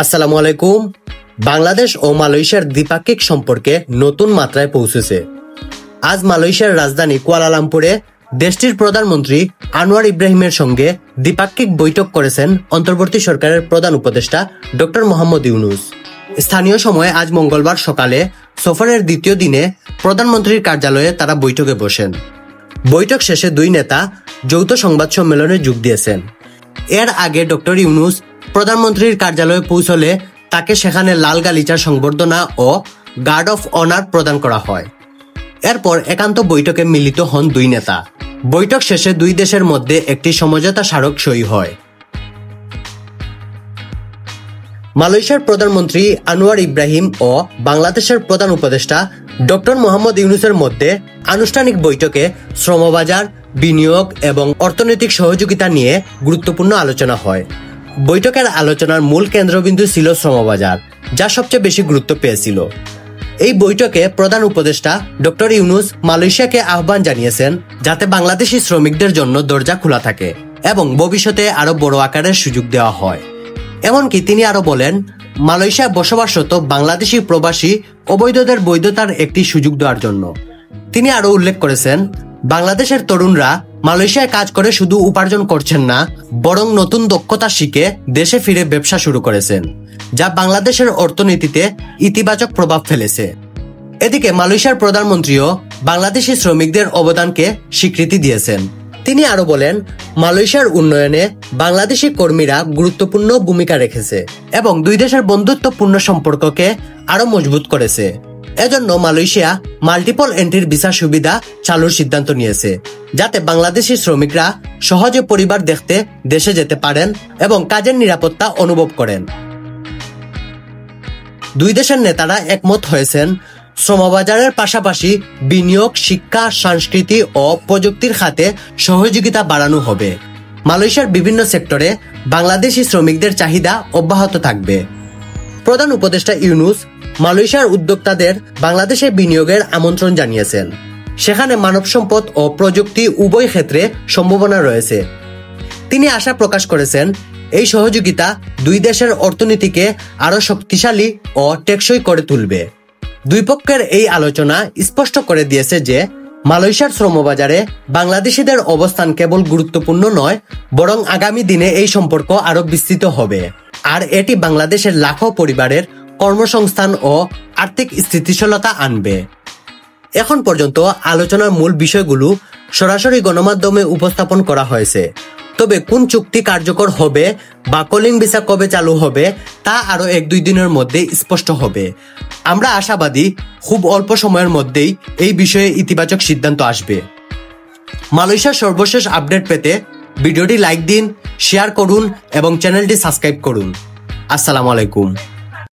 আসসালামু আলাইকুম। বাংলাদেশ ও মালয়েশিয়ার দ্বিপাক্ষিক সম্পর্কে নতুন মাত্রায় পৌঁছেছে। আজ মালয়েশিয়ার রাজধানী কুয়ালালামপুরে দেশটির প্রধানমন্ত্রী আনোয়ার ইব্রাহিমের সঙ্গে দ্বিপাক্ষিক বৈঠক করেছেন অন্তর্বর্তী সরকারের প্রধান উপদেষ্টা ডক্টর মোহাম্মদ ইউনুস। স্থানীয় সময়ে আজ মঙ্গলবার সকালে সফরের দ্বিতীয় দিনে প্রধানমন্ত্রীর কার্যালয়ে তারা বৈঠকে বসেন। বৈঠক শেষে দুই নেতা যৌথ সংবাদ সম্মেলনে যোগ দিয়েছেন। এর আগে ডক্টর ইউনুস প্রধানমন্ত্রীর কার্যালয়ে পৌঁছলে তাকে সেখানে লাল গালিচার সংবর্ধনা ও গার্ড অফ অনার প্রদান করা হয়। এরপর একান্ত বৈঠকে মিলিত হন দুই নেতা। বৈঠক শেষে দুই দেশের মধ্যে একটি সমঝোতা স্মারক সই হয়। মালয়েশিয়ার প্রধানমন্ত্রী আনোয়ার ইব্রাহিম ও বাংলাদেশের প্রধান উপদেষ্টা ডক্টর মোহাম্মদ ইউনুসের মধ্যে আনুষ্ঠানিক বৈঠকে শ্রমবাজার, বিনিয়োগ এবং অর্থনৈতিক সহযোগিতা নিয়ে গুরুত্বপূর্ণ আলোচনা হয়। বৈঠকের আলোচনার মূল কেন্দ্রবিন্দু ছিল শ্রমবাজার, যা সবচেয়ে বেশি গুরুত্ব পেয়েছিল। এই বৈঠকে প্রধান উপদেষ্টা ডক্টর ইউনুস মালয়েশিয়াকে আহ্বান জানিয়েছেন যাতে বাংলাদেশি শ্রমিকদের জন্য দরজা খোলা থাকে এবং ভবিষ্যতে আরো বড় আকারের সুযোগ দেওয়া হয়। এমনকি তিনি আরো বলেন, মালয়েশিয়ায় বসবাসরত বাংলাদেশি প্রবাসী অবৈধদের বৈধতার একটি সুযোগ দেওয়ার জন্য। তিনি আরো উল্লেখ করেছেন, বাংলাদেশের তরুণরা মালয়েশিয়ায় কাজ করে শুধু উপার্জন করছেন না, বরং নতুন দক্ষতা শিখে দেশে ফিরে ব্যবসা শুরু করেছেন, যা বাংলাদেশের অর্থনীতিতে ইতিবাচক প্রভাব ফেলেছে। এদিকে মালয়েশিয়ার প্রধানমন্ত্রীও বাংলাদেশি শ্রমিকদের অবদানকে স্বীকৃতি দিয়েছেন। তিনি আরো বলেন, মালয়েশিয়ার উন্নয়নে বাংলাদেশি কর্মীরা গুরুত্বপূর্ণ ভূমিকা রেখেছে এবং দুই দেশের বন্ধুত্বপূর্ণ সম্পর্ককে আরো মজবুত করেছে। এজন্য মালয়েশিয়া মাল্টিপল এন্ট্রির ভিসা সুবিধা চালুর সিদ্ধান্ত নিয়েছে, যাতে বাংলাদেশি শ্রমিকরা সহজে পরিবার দেখতে দেশে যেতে পারেন এবং কাজের নিরাপত্তা অনুভব করেন। দুই দেশের নেতারা একমত হয়েছেন, শ্রমবাজারের পাশাপাশি বিনিয়োগ, শিক্ষা, সংস্কৃতি ও প্রযুক্তির খাতে সহযোগিতা বাড়ানো হবে। মালয়েশিয়ার বিভিন্ন সেক্টরে বাংলাদেশি শ্রমিকদের চাহিদা অব্যাহত থাকবে। প্রধান উপদেষ্টা ইউনুস মালয়েশিয়ার উদ্যোক্তাদের বাংলাদেশে বিনিয়োগের আমন্ত্রণ জানিয়েছেন। সেখানে মানব সম্পদ ও প্রযুক্তি উভয় ক্ষেত্রে সম্ভাবনা রয়েছে। তিনি আশা প্রকাশ করেছেন, এই সহযোগিতা দুই দেশের অর্থনীতিকে আরো শক্তিশালী ও টেকসই করে তুলবে। দুই পক্ষের এই আলোচনা স্পষ্ট করে দিয়েছে যে মালয়েশিয়ার শ্রমবাজারে বাংলাদেশিদের অবস্থান কেবল গুরুত্বপূর্ণ নয়, বরং আগামী দিনে এই সম্পর্ক আরো বিস্তৃত হবে, আর এটি বাংলাদেশের লাখো পরিবারের কর্মসংস্থান ও আর্থিক স্থিতিশীলতা আনবে। এখন পর্যন্ত আলোচনার মূল বিষয়গুলো সরাসরি গণমাধ্যমে উপস্থাপন করা হয়েছে, তবে কোন চুক্তি কার্যকর হবে বা কলিং ভিসা কবে চালু হবে তা আরো 1-2 দিনের মধ্যে স্পষ্ট হবে। আমরা আশাবাদী খুব অল্প সময়ের মধ্যেই এই বিষয়ে ইতিবাচক সিদ্ধান্ত আসবে। মালয়েশিয়ার সর্বশেষ আপডেট পেতে ভিডিওটি লাইক দিন, শেয়ার করুন এবং চ্যানেলটি সাবস্ক্রাইব করুন। আসসালামু আলাইকুম।